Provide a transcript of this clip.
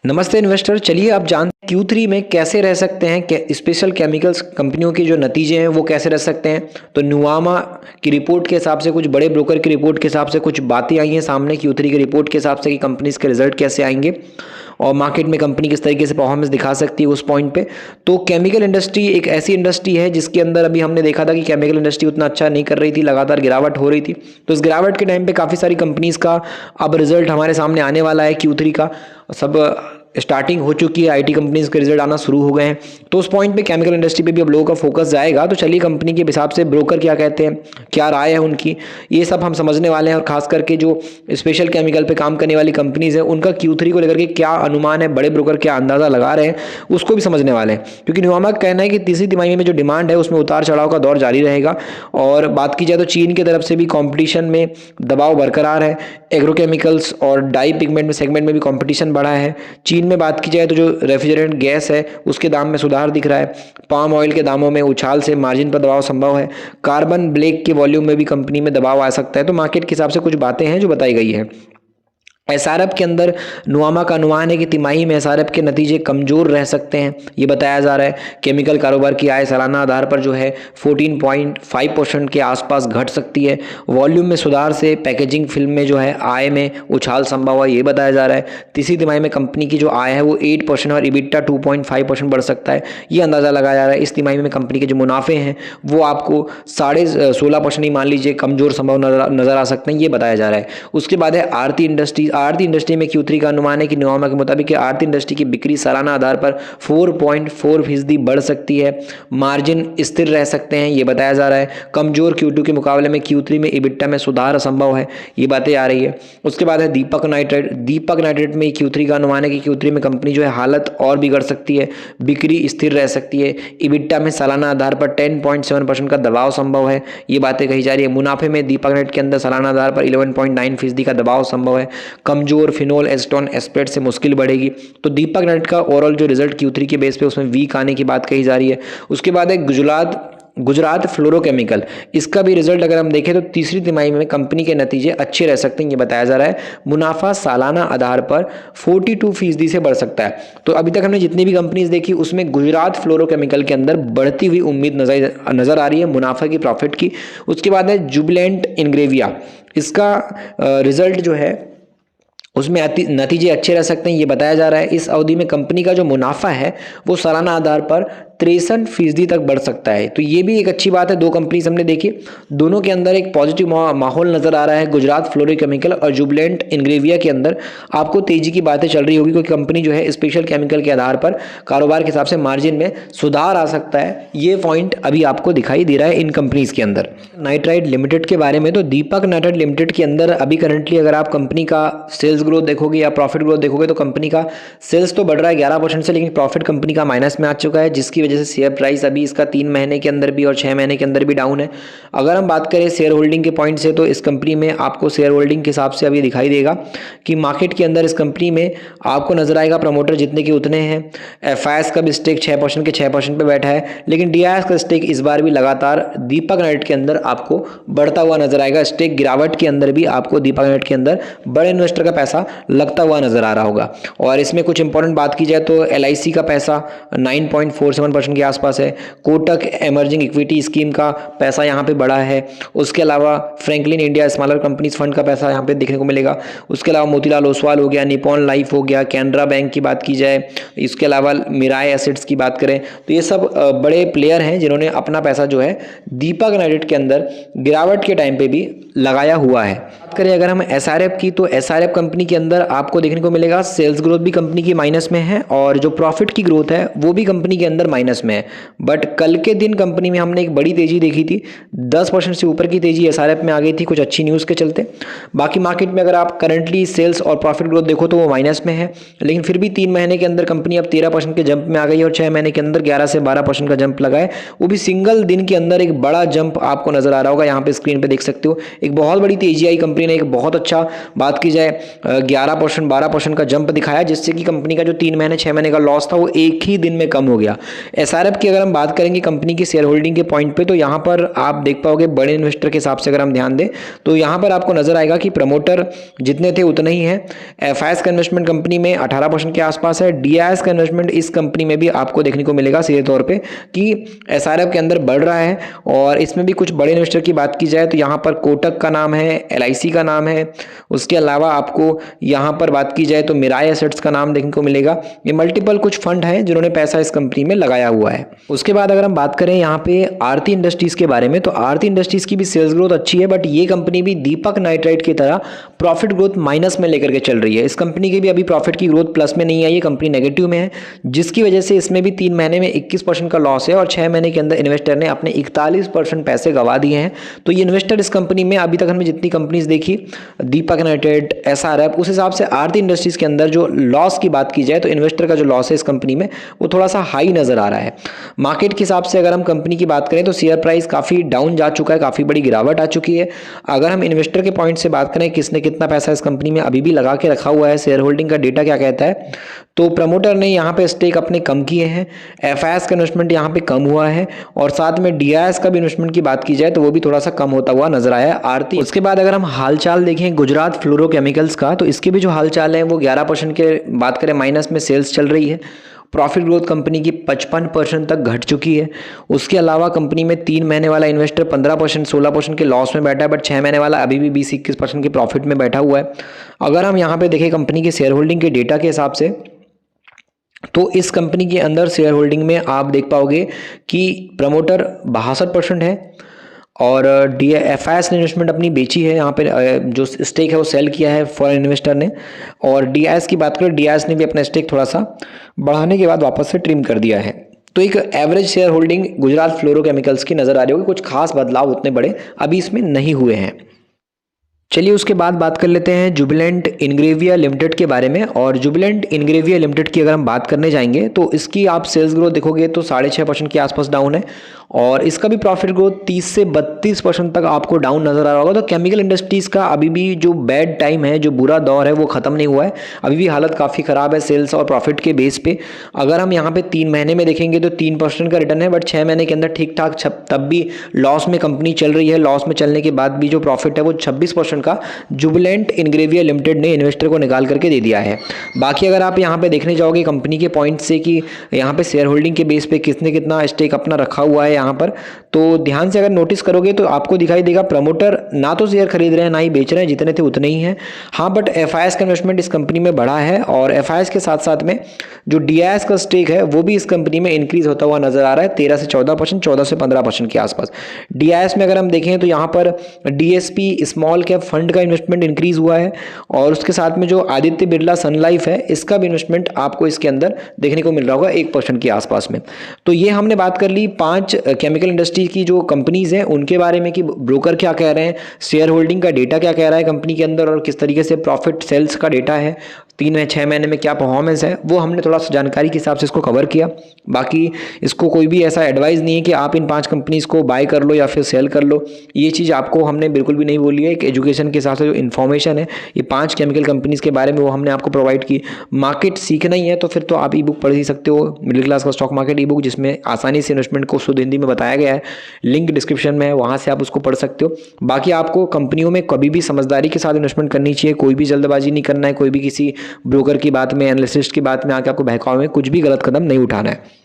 नमस्ते इन्वेस्टर। चलिए आप जानते हैं Q3 में कैसे रह सकते हैं, स्पेशल केमिकल्स कंपनियों के जो नतीजे हैं वो कैसे रह सकते हैं। तो नुवामा की रिपोर्ट के हिसाब से, कुछ बड़े ब्रोकर की रिपोर्ट के हिसाब से कुछ बातें आई हैं सामने Q3 की रिपोर्ट के हिसाब से कि कंपनीज के रिजल्ट कैसे आएंगे और मार्केट में कंपनी किस तरीके से परफॉर्मेंस दिखा सकती है उस पॉइंट पे। तो केमिकल इंडस्ट्री एक ऐसी इंडस्ट्री है जिसके अंदर अभी हमने देखा था कि केमिकल इंडस्ट्री उतना अच्छा नहीं कर रही थी, लगातार गिरावट हो रही थी। तो इस गिरावट के टाइम पे काफ़ी सारी कंपनीज का अब रिजल्ट हमारे सामने आने वाला है Q3 का। सब स्टार्टिंग हो चुकी है, आईटी कंपनीज के रिजल्ट आना शुरू हो गए हैं। तो उस पॉइंट पे केमिकल इंडस्ट्री पे भी अब लोगों का फोकस जाएगा। तो चलिए कंपनी के हिसाब से ब्रोकर क्या कहते हैं, क्या राय है उनकी, ये सब हम समझने वाले हैं। और खास करके जो स्पेशल केमिकल पे काम करने वाली कंपनीज है उनका Q3 को लेकर के क्या अनुमान है, बड़े ब्रोकर क्या अंदाजा लगा रहे हैं, उसको भी समझने वाले हैं। क्योंकि नुवामा का कहना है कि तीसरी तिमाही में जो डिमांड है उसमें उतार चढ़ाव का दौर जारी रहेगा। और बात की जाए तो चीन की तरफ से भी कॉम्पिटिशन में दबाव बरकरार है। एग्रोकेमिकल्स और डाई पिगमेंट में सेगमेंट में भी कॉम्पिटिशन बढ़ा है। चीन में बात की जाए तो जो रेफ्रिजरेंट गैस है उसके दाम में सुधार दिख रहा है। पाम ऑयल के दामों में उछाल से मार्जिन पर दबाव संभव है। कार्बन ब्लैक के वॉल्यूम में भी कंपनी में दबाव आ सकता है। तो मार्केट के हिसाब से कुछ बातें हैं जो बताई गई है। एसआरएफ के अंदर नुवामा का अनुमान है कि तिमाही में एसआरएफ के नतीजे कमजोर रह सकते हैं, ये बताया जा रहा है। केमिकल कारोबार की आय सालाना आधार पर जो है 14.5% के आसपास घट सकती है। वॉल्यूम में सुधार से पैकेजिंग फिल्म में जो है आय में उछाल संभव है, ये बताया जा रहा है। तीसरी तिमाही में कंपनी की जो आय है वो 8% और इबिट्टा 2.5% बढ़ सकता है, ये अंदाजा लगाया जा रहा है। इस तिमाही में कंपनी के जो मुनाफे हैं वो आपको 16.5% ही मान लीजिए कमजोर संभव नजर आ सकते हैं, ये बताया जा रहा है। उसके बाद है आरती इंडस्ट्री में Q3 का अनुमान है कि नुवामा के मुताबिक आरती इंडस्ट्री की बिक्री सालाना आधार पर 4.4% बढ़ सकती है। मार्जिन स्थिर रह सकते हैं, ये बताया जा रहा है। कमजोर Q2 के मुकाबले में Q3 में इबिट्टा में सुधार असंभव है, ये बातें आ रही है। उसके बाद है दीपक नाइट्रेट में Q3 का अनुमान है कि Q3 में कंपनी जो है हालत और बिगड़ सकती है, बिक्री स्थिर रह सकती है। इबिट्टा में सालाना आधार पर 10.7% का दबाव संभव है, ये बातें कही जा रही है। मुनाफे में दीपक नाइट के अंदर सालाना आधार पर 11.9% का दबाव संभव है। कमजोर फिनोल एस्टोन एस्पेट से मुश्किल बढ़ेगी। तो दीपक नाइट का ओवरऑल जो रिजल्ट Q3 के बेस पे उसमें वीक आने की बात कही जा रही है। उसके बाद है गुजरात फ्लोरोकेमिकल, इसका भी रिजल्ट अगर हम देखें तो तीसरी तिमाही में कंपनी के नतीजे अच्छे रह सकते हैं, ये बताया जा रहा है। मुनाफा सालाना आधार पर 42% से बढ़ सकता है। तो अभी तक हमने जितनी भी कंपनीज देखी उसमें गुजरात फ्लोरोकेमिकल के अंदर बढ़ती हुई उम्मीद नजर आ रही है मुनाफा की, प्रॉफिट की। उसके बाद है जुबिलेंट इंग्रेविया, इसका रिजल्ट जो है उसमें नतीजे अच्छे रह सकते हैं, ये बताया जा रहा है। इस अवधि में कंपनी का जो मुनाफा है वो सालाना आधार पर 63% तक बढ़ सकता है। तो ये भी एक अच्छी बात है। दो कंपनीज हमने देखी, दोनों के अंदर एक पॉजिटिव माहौल नजर आ रहा है। गुजरात फ्लोरोकेमिकल और जुबिलेंट इंग्रेविया के अंदर आपको तेजी की बातें चल रही होगी, क्योंकि कंपनी जो है स्पेशल केमिकल के आधार पर कारोबार के हिसाब से मार्जिन में सुधार आ सकता है, ये पॉइंट अभी आपको दिखाई दे रहा है इन कंपनीज के अंदर। नाइट्राइट लिमिटेड के बारे में, तो दीपक नाइट्राइट लिमिटेड के अंदर अभी करंटली अगर आप कंपनी का सेल्स ग्रोथ देखोगे या प्रॉफिट ग्रोथ देखोगे तो कंपनी का सेल्स तो बढ़ रहा है 11% से, लेकिन प्रॉफिट कंपनी का माइनस में आ चुका है, जिसकी वजह से शेयर प्राइस अभी इसका 3 महीने के अंदर भी और 6 महीने के अंदर भी डाउन है। अगर हम बात करें शेयर होल्डिंग के पॉइंट से, तो इस कंपनी में आपको शेयर होल्डिंग के हिसाब से अभी दिखाई देगा कि मार्केट के अंदर इस कंपनी में आपको नजर आएगा प्रमोटर जितने के उतने हैं। एफआईएस का भी स्टेक 6% के 6% पे बैठा है, लेकिन डीआईएस का स्टेक इस बार भी लगातार दीपक नाइट के अंदर आपको बढ़ता हुआ नजर आएगा। स्टेक गिरावट के अंदर भी आपको दीपक नाइट के अंदर बड़े इन्वेस्टर का पैसा लगता हुआ नजर आ रहा होगा। और इसमें कुछ इंपॉर्टेंट बात की जाए तो LIC का पैसा 9.47% के आसपास है। कोटक इमर्जिंग इक्विटी स्कीम का पैसा यहाँ पे बढ़ा है। उसके अलावा Franklin India smaller companies fund का पैसा यहाँ पे देखने को मिलेगा। उसके अलावा मोतीलाल ओसवाल हो गया, निपॉन लाइफ हो गया, कैनरा बैंक की बात की जाए, इसके अलावा मिराय एसेट्स की बात करें तो ये सब बड़े प्लेयर हैं जिन्होंने अपना पैसा जो है दीपक नाइट के अंदर गिरावट के टाइम पे भी लगाया हुआ है। बात करें अगर हम SRF की, तो SRF कंपनी के अंदर आपको देखने को मिलेगा सेल्स ग्रोथ भी कंपनी की माइनस में है और जो प्रॉफिट की ग्रोथ है वो भी कंपनी के अंदर माइनस में है। बट कल के दिन कंपनी में हमने एक बड़ी तेजी देखी थी, 10% से ऊपर की तेजी SRF में आ गई थी कुछ अच्छी न्यूज़ के चलते। बाकी मार्केट में अगर आप करंटली सेल्स और प्रॉफिट ग्रोथ देखो तो वो माइनस में है, लेकिन फिर भी 3 महीने के अंदर कंपनी अब 13% के जंप में आ गई और 6 महीने के अंदर 11 से 12% का जंप लगा है। वो भी सिंगल दिन के अंदर एक बड़ा जंप आपको नजर आ रहा होगा, यहाँ पे स्क्रीन पे देख सकते हो एक बहुत बड़ी तेजी आई। कंपनी ने एक बहुत अच्छा, बात की जाए 11% 12% का जंप दिखाया, जिससे कि कंपनी का जो 3 महीने 6 महीने का लॉस था वो एक ही दिन में कम हो गया। एसआरएफ की अगर हम बात करेंगे कंपनी की शेयर होल्डिंग के पॉइंट पे, तो यहाँ पर आप देख पाओगे बड़े इन्वेस्टर के हिसाब से अगर हम ध्यान दें तो यहाँ पर आपको नजर आएगा कि प्रमोटर जितने थे उतने ही है। एफआईएस का इन्वेस्टमेंट कंपनी में 18% के आसपास है। डीआईएस का इन्वेस्टमेंट इस कंपनी में भी आपको देखने को मिलेगा सीधे तौर पर कि एसआरएफ के अंदर बढ़ रहा है। और इसमें भी कुछ बड़े इन्वेस्टर की बात की जाए तो यहाँ पर कोटक का नाम है, एलआईसी का नाम है, उसके अलावा आपको यहाँ पर बात की जाए तो मिराई एसेट्स का नाम देखने को मिलेगा। ये मल्टीपल कुछ फंड हैं जिन्होंने पैसा इस कंपनी में लगाया हुआ है। उसके बाद अगर हम बात करें यहाँ पे आरती इंडस्ट्रीज के बारे में, तो आरती इंडस्ट्रीज की भी सेल्स ग्रोथ अच्छी है, बट ये कंपनी भी दीपक नाइट्राइट की तरह प्रॉफिट ग्रोथ माइनस में लेकर के चल रही है। इस कंपनी की भी अभी प्रॉफिट की ग्रोथ प्लस में नहीं आई है, कंपनी नेगेटिव में है, जिसकी वजह से इसमें भी 3 महीने में 21% का लॉस है और 6 महीने के अंदर इन्वेस्टर ने अपने 41% पैसे गवा दिए हैं। तो ये इन्वेस्टर इस कंपनी में अभी तक हमने जितनी कंपनीज देखी, दीपक नाइट्राइट, एसआरएफ, उस हिसाब से आरती इंडस्ट्रीज के अंदर जो लॉस की बात की जाए तो इन्वेस्टर का जो लॉस है इस कंपनी में वो थोड़ा सा हाई नजर आ रहा है। मार्केट के हिसाब से अगर हम कंपनी की बात करें तो शेयर प्राइस काफी डाउन जा चुका है, काफी बड़ी गिरावट आ चुकी है। अगर हम इन्वेस्टर के पॉइंट से बात करें किसने कितना पैसा इस कंपनी में अभी भी लगा के रखा हुआ है, शेयर होल्डिंग का डेटा क्या कहता है, तो प्रमोटर ने यहाँ पे स्टेक अपने कम किए हैं, एफआईएस का इन्वेस्टमेंट यहाँ पे कम हुआ है और साथ में डीआईएस का भी इन्वेस्टमेंट की बात की जाए तो वो भी थोड़ा सा कम होता हुआ नजर आया है आरती। उसके बाद अगर हम हालचाल देखें गुजरात फ्लोरोकेमिकल्स का, तो इसके भी जो हालचाल है वो 11% के बात करें माइनस में सेल्स चल रही है। प्रॉफिट ग्रोथ कंपनी की 55% तक घट चुकी है। उसके अलावा कंपनी में 3 महीने वाला इन्वेस्टर 15% 16% के लॉस में बैठा है, बट 6 महीने वाला अभी भी 20-21% के प्रॉफिट में बैठा हुआ है। अगर हम यहाँ पे देखें कंपनी के शेयर होल्डिंग के डेटा के हिसाब से, तो इस कंपनी के अंदर शेयर होल्डिंग में आप देख पाओगे कि प्रमोटर 62% है और एफआईएस ने इन्वेस्टमेंट अपनी बेची है, यहाँ पे जो स्टेक है वो सेल किया है फॉरेन इन्वेस्टर ने। और डीआईएस की बात करें, डीआईएस ने भी अपना स्टेक थोड़ा सा बढ़ाने के बाद वापस से ट्रिम कर दिया है। तो एक average share holding Gujarat fluorochemicals की नज़र आ रही होगी, कुछ खास बदलाव उतने बड़े अभी इसमें नहीं हुए हैं। चलिए उसके बाद बात कर लेते हैं जुबिलेंट इंग्रेविया लिमिटेड के बारे में। और जुबिलेंट इंग्रेविया लिमिटेड की अगर हम बात करने जाएंगे तो इसकी आप सेल्स ग्रोथ देखोगे तो 6.5% के आसपास डाउन है और इसका भी प्रॉफिट ग्रोथ 30 से 32% तक आपको डाउन नजर आ रहा होगा। तो केमिकल इंडस्ट्रीज का अभी भी जो बैड टाइम है, जो बुरा दौर है वो खत्म नहीं हुआ है, अभी भी हालत काफ़ी ख़राब है सेल्स और प्रॉफिट के बेस पे। अगर हम यहाँ पे 3 महीने में देखेंगे तो 3% का रिटर्न है, बट 6 महीने के अंदर ठीक ठाक तब भी लॉस में कंपनी चल रही है। लॉस में चलने के बाद भी जो प्रॉफिट है वो 26% का जुबिलेंट इंग्रेविया लिमिटेड ने इन्वेस्टर को निकाल करके दे दिया है। बाकी अगर आप यहाँ पे देखने जाओगे कंपनी के पॉइंट से कि यहाँ पे शेयर होल्डिंग के बेस पे किसने कितना स्टेक अपना रखा हुआ है यहाँ पर, तो ध्यान से अगर नोटिस करोगे तो आपको दिखाई देगा प्रमोटर ना तो शेयर खरीद रहे हैं ना ही बेच रहे हैं, जितने थे उतने ही हैं। हाँ, बट एफआईएस का इन्वेस्टमेंट इस कंपनी में बढ़ा है और एफआईएस के साथ साथ में जो डीआईएस का स्टेक है वो भी इस कंपनी में इंक्रीज होता हुआ नजर आ रहा है 13 से 14%, 14 से 15% के आसपास। डीआईएस में अगर हम देखें तो यहाँ पर डीएसपी स्मॉल कैप फंड का इन्वेस्टमेंट इंक्रीज हुआ है और उसके साथ में जो आदित्य बिरला सन लाइफ है इसका भी इन्वेस्टमेंट आपको इसके अंदर देखने को मिल रहा होगा 1% के आसपास में। तो ये हमने बात कर ली 5 केमिकल इंडस्ट्री की जो कंपनीज हैं उनके बारे में कि ब्रोकर क्या कह रहे हैं, शेयर होल्डिंग का डेटा क्या कह रहा है कंपनी के अंदर और किस तरीके से प्रॉफिट सेल्स का डेटा है, 3 या 6 महीने में क्या परफॉर्मेंस है, वो हमने थोड़ा सा जानकारी के हिसाब से इसको कवर किया। बाकी इसको कोई भी ऐसा एडवाइस नहीं है कि आप इन 5 कंपनीज को बाय कर लो या फिर सेल कर लो, ये चीज़ आपको हमने बिल्कुल भी नहीं बोली है। एक एजुकेशन के हिसाब से जो इन्फॉर्मेशन है ये 5 केमिकल कंपनीज के बारे में वो हमने आपको प्रोवाइड की। मार्केट सीखना ही है तो फिर तो आप ई बुक पढ़ ही सकते हो, मिडिल क्लास का स्टॉक मार्केट ई बुक, जिसमें आसानी से इन्वेस्टमेंट को शुद्ध हिंदी में बताया गया है, लिंक डिस्क्रिप्शन में है, वहाँ से आप उसको पढ़ सकते हो। बाकी आपको कंपनियों में कभी भी समझदारी के साथ इन्वेस्टमेंट करनी चाहिए, कोई भी जल्दबाजी नहीं करना है, कोई भी किसी ब्रोकर की बात में, एनालिस्ट की बात में आके आपको बहकावे में कुछ भी गलत कदम नहीं उठाना है।